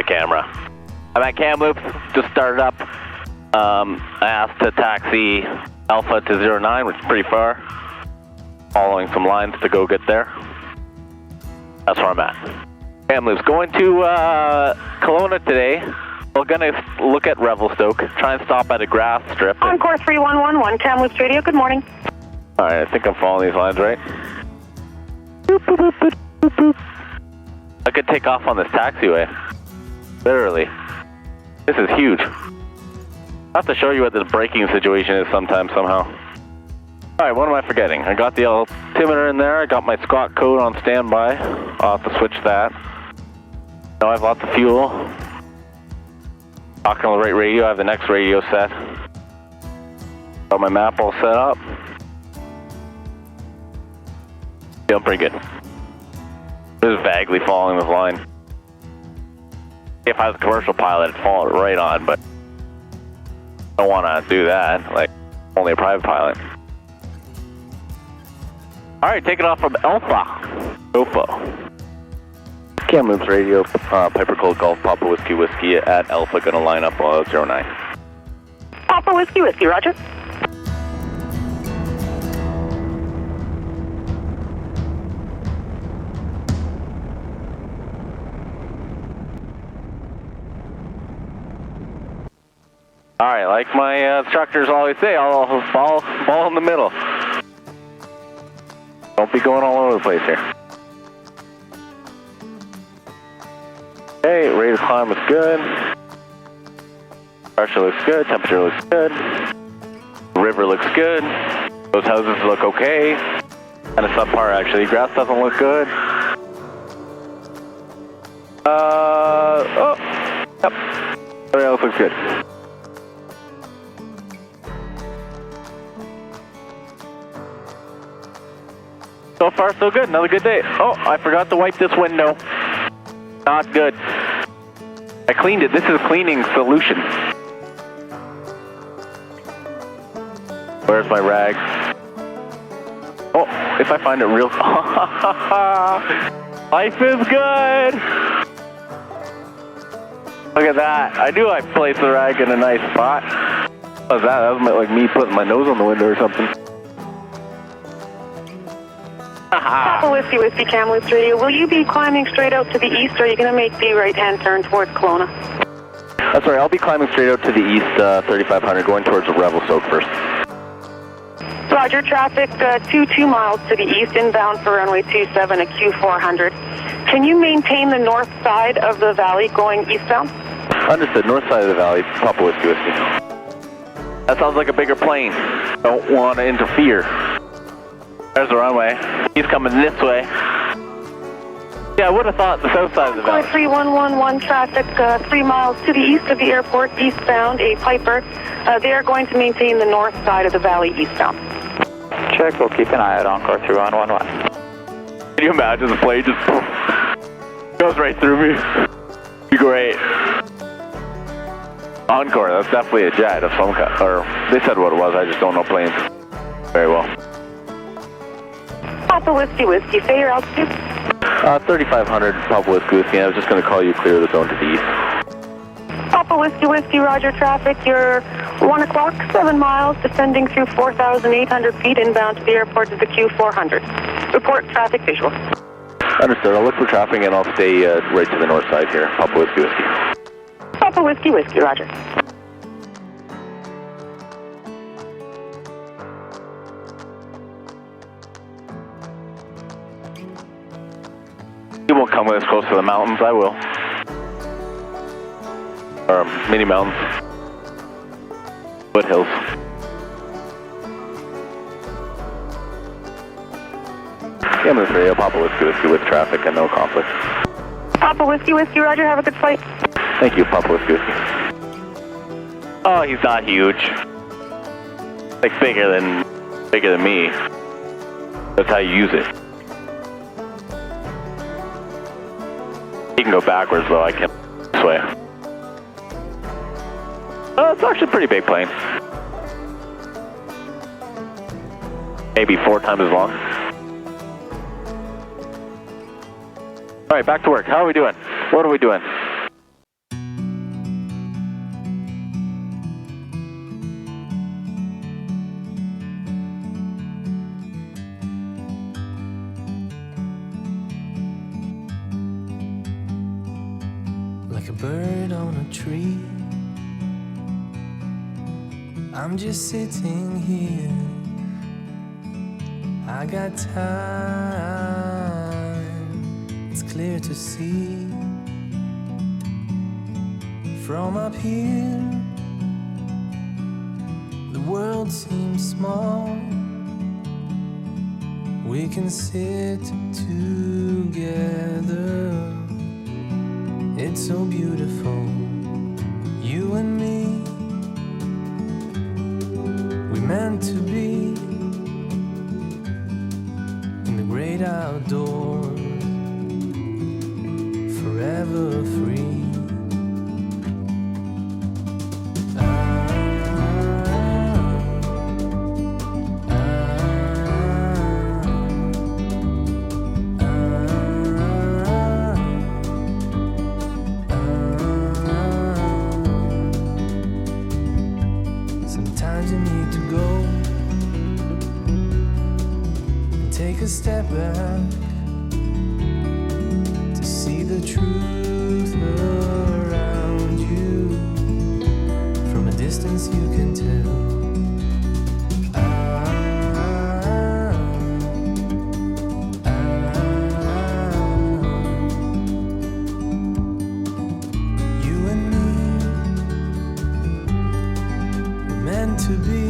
camera. I'm at Kamloops, just started up. I asked to taxi Alpha to 09, which is pretty far. Following some lines to go get there. That's where I'm at. Kamloops, going to Kelowna today. We're going to look at Revelstoke, try and stop at a grass strip. Encore 3111, Kamloops Radio, good morning. Alright, I think I'm following these lines right. Boop, boop, boop, boop, boop, boop. I could take off on this taxiway. Literally. This is huge. I have to show you what this braking situation is sometime, somehow. Alright, what am I forgetting? I got the altimeter in there, I got my Scott code on standby. I'll have to switch that. Now I have lots of fuel. Talking on the right radio, I have the next radio set. Got my map all set up. Feeling pretty good. Just vaguely following this line. If I was a commercial pilot, I'd follow it right on, but I don't want to do that, like only a private pilot. Alright, take it off from Alpha. Kamloops Radio, Piper Colt Golf, Papa Whiskey Whiskey at Alpha, gonna line up 09. Papa Whiskey Whiskey, roger. Alright, like my instructors always say, I'll ball in the middle. Don't be going all over the place here. Okay, rate of climb is good. Pressure looks good, temperature looks good. The river looks good. Those houses look okay. Kind of subpar actually. Grass doesn't look good. Yep. Everything else looks good. So far, so good. Another good day. Oh, I forgot to wipe this window. Not good. I cleaned it. This is a cleaning solution. Where's my rag? Oh, if I find it real... Life is good! Look at that. I knew I placed the rag in a nice spot. What was that? That was like me putting my nose on the window or something. Papa Whiskey Whiskey, Kamloops Radio. Will you be climbing straight out to the east, or are you going to make the right-hand turn towards Kelowna? That's right. I'll be climbing straight out to the east, 3500, going towards the Revelstoke first. Roger, traffic 2 miles to the east, inbound for runway 27 at Q400. Can you maintain the north side of the valley going eastbound? Understood. North side of the valley, Papa Whiskey Whiskey. That sounds like a bigger plane. Don't want to interfere. There's the runway. He's coming this way. Yeah, I would have thought the south side of the valley. 3111 traffic 3 miles to the east of the airport, eastbound, a Piper. They are going to maintain the north side of the valley eastbound. Check, we'll keep an eye out on Encore 3111. Can you imagine the plane just goes right through me? Be great. Encore, that's definitely a jet of some kind. Or they said what it was, I just don't know planes very well. Papa Whiskey Whiskey, say your altitude. 3500, Papa Whiskey Whiskey. I was just going to call you clear the zone to the east. Papa Whiskey Whiskey, roger, traffic. You're 1 o'clock, 7 miles, descending through 4,800 feet inbound to the airport to the Q400. Report traffic visual. Understood. I'll look for traffic and I'll stay right to the north side here. Papa Whiskey Whiskey. Papa Whiskey Whiskey, roger. You won't come with us close to the mountains, I will. Or mini mountains. Foothills. Kamloops Radio, Papa Whiskey Whiskey with traffic and no conflict. Papa Whiskey Whiskey, roger, have a good flight. Thank you, Papa Whiskey Whiskey. Oh, he's not huge. Like bigger than me. That's how you use it. He can go backwards though, I can't this way. Oh, it's actually a pretty big plane. Maybe 4 times as long. Alright, back to work. How are we doing? What are we doing? like a bird on a tree. I'm just sitting here. I got time, it's clear to see. From up here, the world seems small. We can sit together. It's so beautiful, you and me. We meant to be in the great outdoors, forever free. Sometimes you need to go and take a step back to see the truth around you. From a distance you can tell. You and me, we're meant to be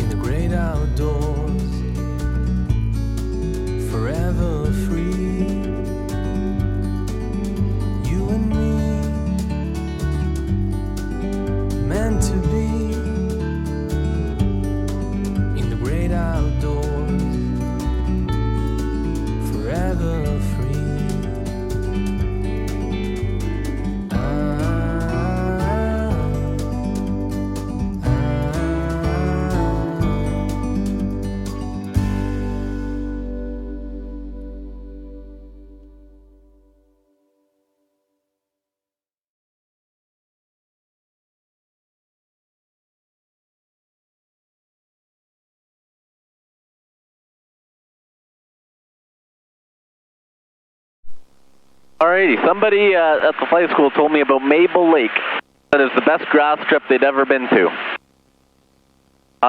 in the great outdoors, forever free. You and me, meant to be in the great outdoors, forever free. Alrighty, somebody at the flight school told me about Mable Lake. That is the best grass strip they'd ever been to.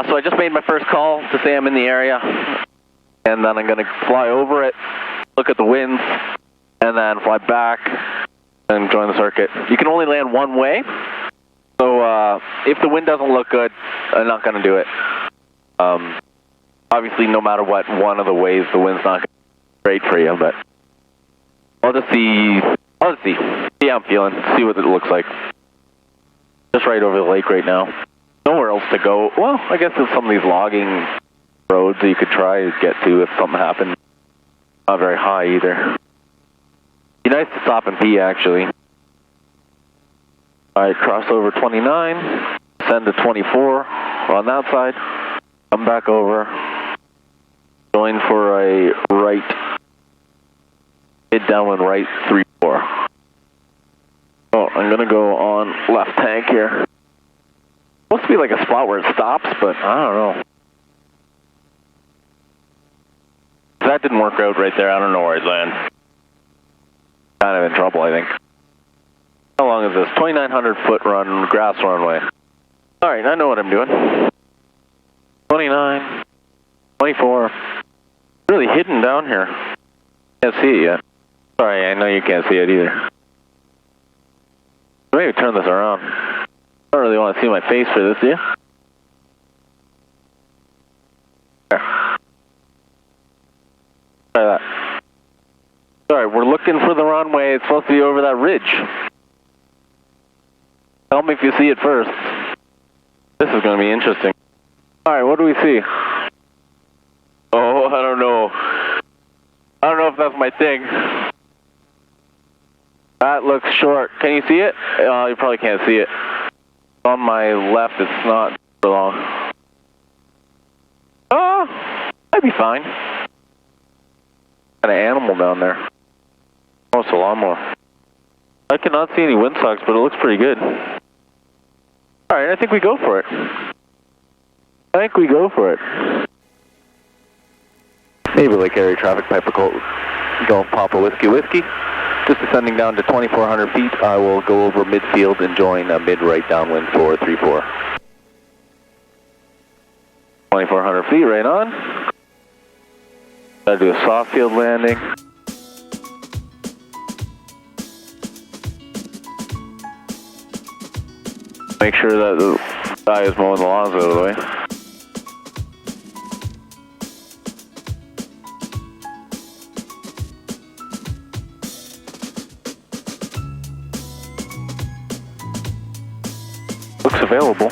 So I just made my first call to say I'm in the area, and then I'm going to fly over it, look at the winds, and then fly back and join the circuit. You can only land one way, so if the wind doesn't look good, I'm not going to do it. Obviously, no matter what, one of the ways the wind's not going to be great for you, but I'll just see how I'm feeling, see what it looks like. Just right over the lake right now. Nowhere else to go. Well, I guess there's some of these logging roads that you could try to get to if something happened. Not very high either. Be nice to stop and pee, actually. Alright, cross over 29, send to 24 on that side, come back over, join for a right. Mid downwind right 3-4. Oh, I'm gonna go on left tank here. Supposed to be like a spot where it stops, but I don't know. That didn't work out right there. I don't know where I'd land. Kind of in trouble, I think. How long is this? 2,900 foot run, grass runway. Alright, I know what I'm doing. 29, 24. Really hidden down here. Can't see it yet. Sorry, I know you can't see it either. Maybe turn this around. I don't really want to see my face for this, do you? There. Try that. Sorry, we're looking for the runway. It's supposed to be over that ridge. Tell me if you see it first. This is going to be interesting. Alright, what do we see? Oh, I don't know. I don't know if that's my thing. That looks short. Can you see it? You probably can't see it. On my left, it's not for long. Oh, I'd be fine. Got an animal down there. Oh, it's a lawnmower. I cannot see any windsocks, but it looks pretty good. Alright, I think we go for it. Mable Lake area traffic, Piper Colt. Golf Papa Whiskey Whiskey. Just descending down to 2,400 feet. I will go over midfield and join mid-right downwind for 3-4. 2,400 feet, right on. Gotta do a soft field landing. Make sure that the guy is mowing the lawns out of the way. Looks available.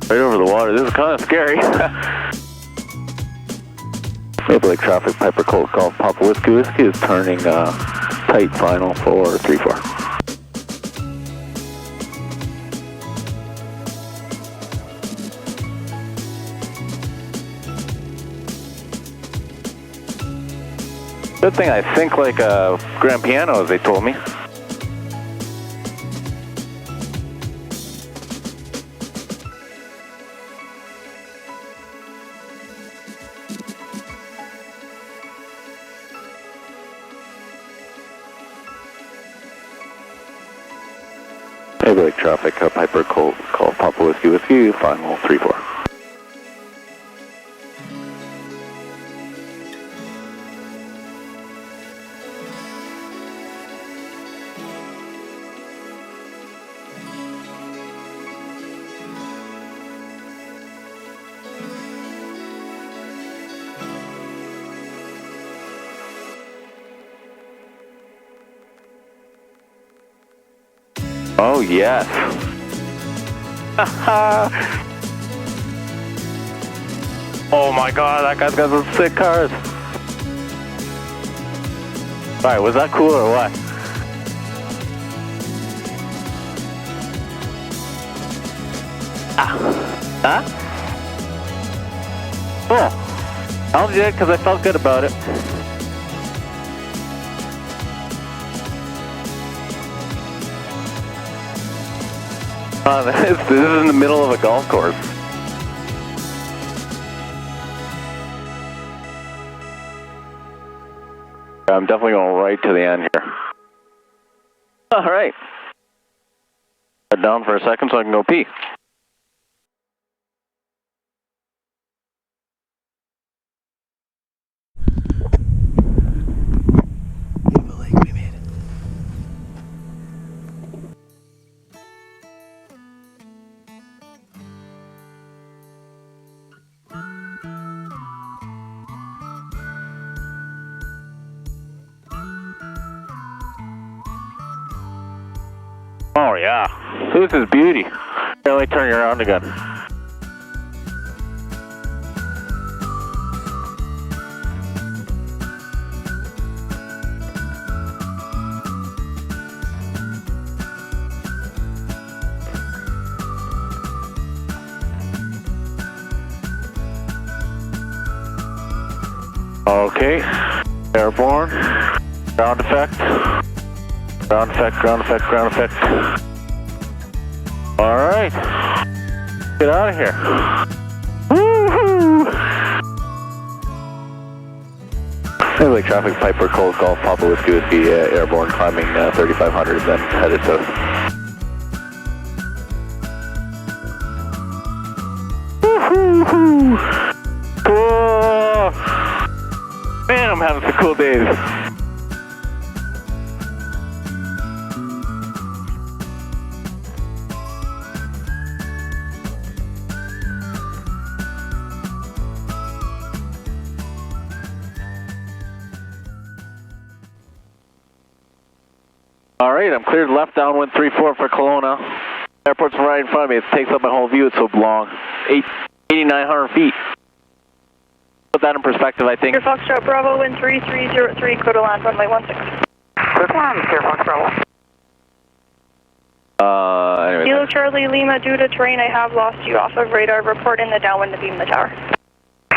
Right over the water. This is kind of scary. Mable Lake traffic, Piper Colt, Golf Papa Whiskey. Whiskey is turning tight final for 3-4. Good thing I think like a grand piano, as they told me. Mable Lake traffic, Piper Colt, call Papa Whiskey with you, final 3-4. Oh, yes. Oh my god, that guy's got some sick cars. Alright, was that cool or what? Huh? Cool. I only did it because I felt good about it. This is in the middle of a golf course. I'm definitely going right to the end here. Alright. Head down for a second so I can go pee. Mable Lake, we made it. Oh yeah, this is beauty. Here, let me turn you around again. Okay, airborne, ground effect. Ground effect, ground effect, ground effect. Alright. Get out of here. Woohoo! Mable Lake traffic, Piper Colt, Golf Papa Whiskey with the airborne climbing 3,500, then headed south. Woohoo! Cool! Man, I'm having some cool days. Alright, I'm cleared left downwind 3-4 for Kelowna. Airport's right in front of me. It takes up my whole view. It's so long. 8,900 feet. Put that in perspective, I think. Air Foxtrot Bravo, wind 3303, code to land, runway 16. Good one, Air Fox Bravo. Anyway. Kilo Charlie Lima, due to terrain, I have lost you off of radar. Report in the downwind to beam the tower.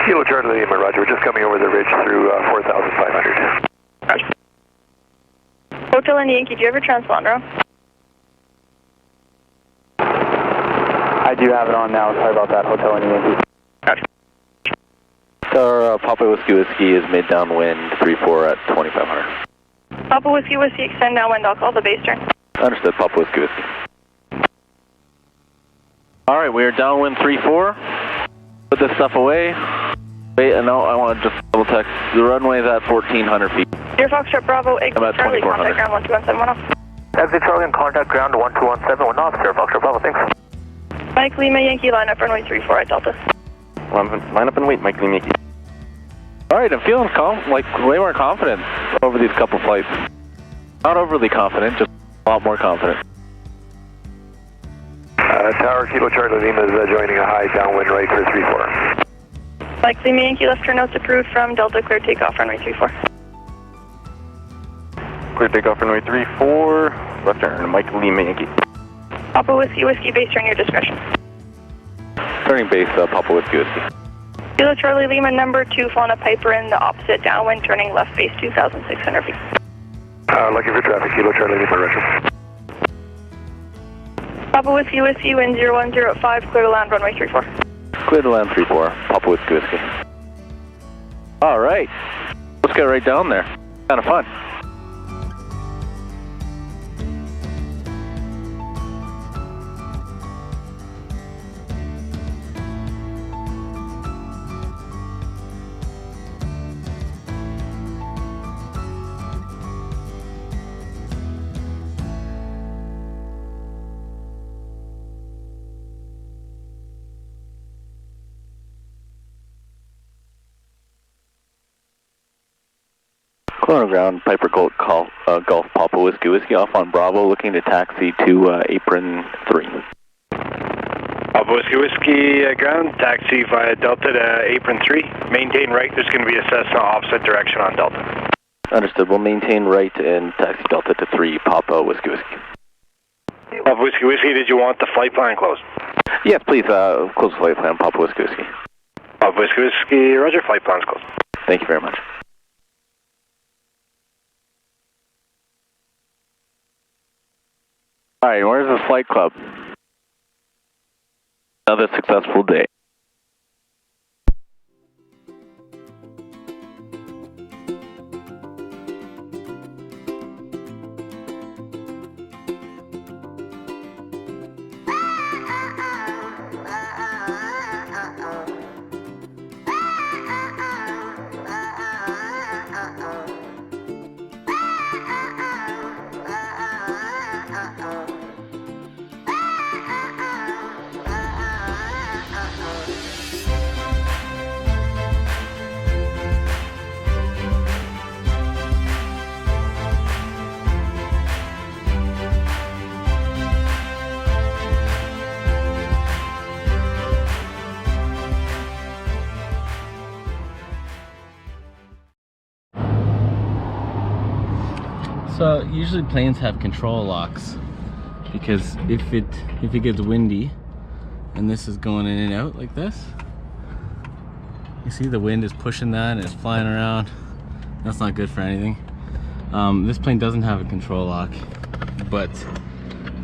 Kilo Charlie Lima, roger. We're just coming over the ridge through 4,500. Roger. Hotel and Yankee, do you have your transponder? I do have it on now. Sorry about that. Hotel and Yankee. Roger. Our Papa Whiskey Whiskey is mid downwind 34 at 2500. Papa Whiskey Whiskey, extend downwind, I'll call the base turn. Understood, Papa Whiskey Whiskey. Alright, we are downwind 34. Put this stuff away. Wait, no, I want to just double check. The runway is at 1400 feet. Dear Foxtrot Bravo, exit About Charlie, 2400. contact ground 12171 off. Exit Charlie and contact ground 12171 off, Sierra Foxtrot Bravo, thanks. Mike Lima Yankee, line up runway 34 at Delta. Line up and wait, Mike Lee Mickey. Alright, I'm feeling way more confident over these couple flights. Not overly confident, just a lot more confident. Tower Kilo Charlie Lima is joining a high downwind right for 34. Mike Lima Yankee, left turn notes approved from Delta, clear takeoff runway 34. Clear takeoff runway 34, left turn, Mike Lima Yankee. Papa Whiskey Whiskey, base turn your discretion. Turning base, Papa Whiskey Whiskey. Kilo Charlie Lima number 2, Fauna Piper in the opposite downwind, turning left base 2,600 feet. Looking for traffic, Kilo Charlie Lima, roger. Papa Whiskey Whiskey, wind 0105, clear to land runway 34. Clear to land 34, Papa Whiskey Whiskey. Alright, let's get right down there. Kind of fun. Kelowna ground, Piper Colt, Golf Papa Whiskey Whiskey off on Bravo, looking to taxi to apron 3. Papa Whiskey Whiskey ground, taxi via Delta to apron 3. Maintain right, there's going to be a Cessna opposite direction on Delta. Understood, we'll maintain right and taxi Delta to 3, Papa Whiskey Whiskey. Papa Whiskey Whiskey, did you want the flight plan closed? Yes, please, close the flight plan, Papa Whiskey Whiskey. Papa Whiskey Whiskey, roger, flight plan's closed. Thank you very much. Alright, where's the flight club? Another successful day. So usually planes have control locks because if it gets windy and this is going in and out like this, you see the wind is pushing that and it's flying around. That's not good for anything. This plane doesn't have a control lock, but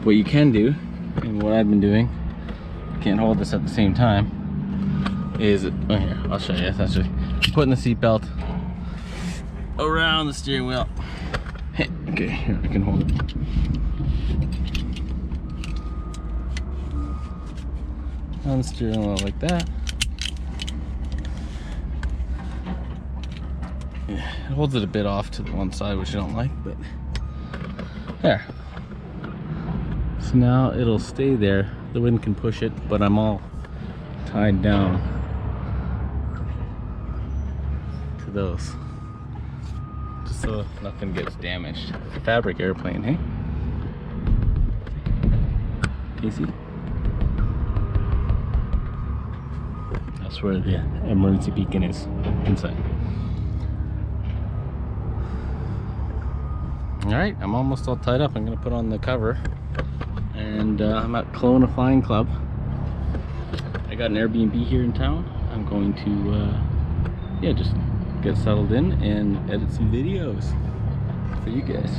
what you can do, and what I've been doing, can't hold this at the same time, is, oh here, I'll show you, essentially putting the seatbelt around the steering wheel. Hey, okay, here, I can hold it. On the steering wheel like that. Yeah, it holds it a bit off to the one side, which I don't like, but there. So now it'll stay there. The wind can push it, but I'm all tied down to those. So nothing gets damaged. It's a fabric airplane, hey? Casey? That's where the emergency beacon is, inside. Alright, I'm almost all tied up. I'm gonna put on the cover. And I'm at Kelowna Flying Club. I got an Airbnb here in town. I'm going to, yeah, just get settled in and edit some videos for you guys.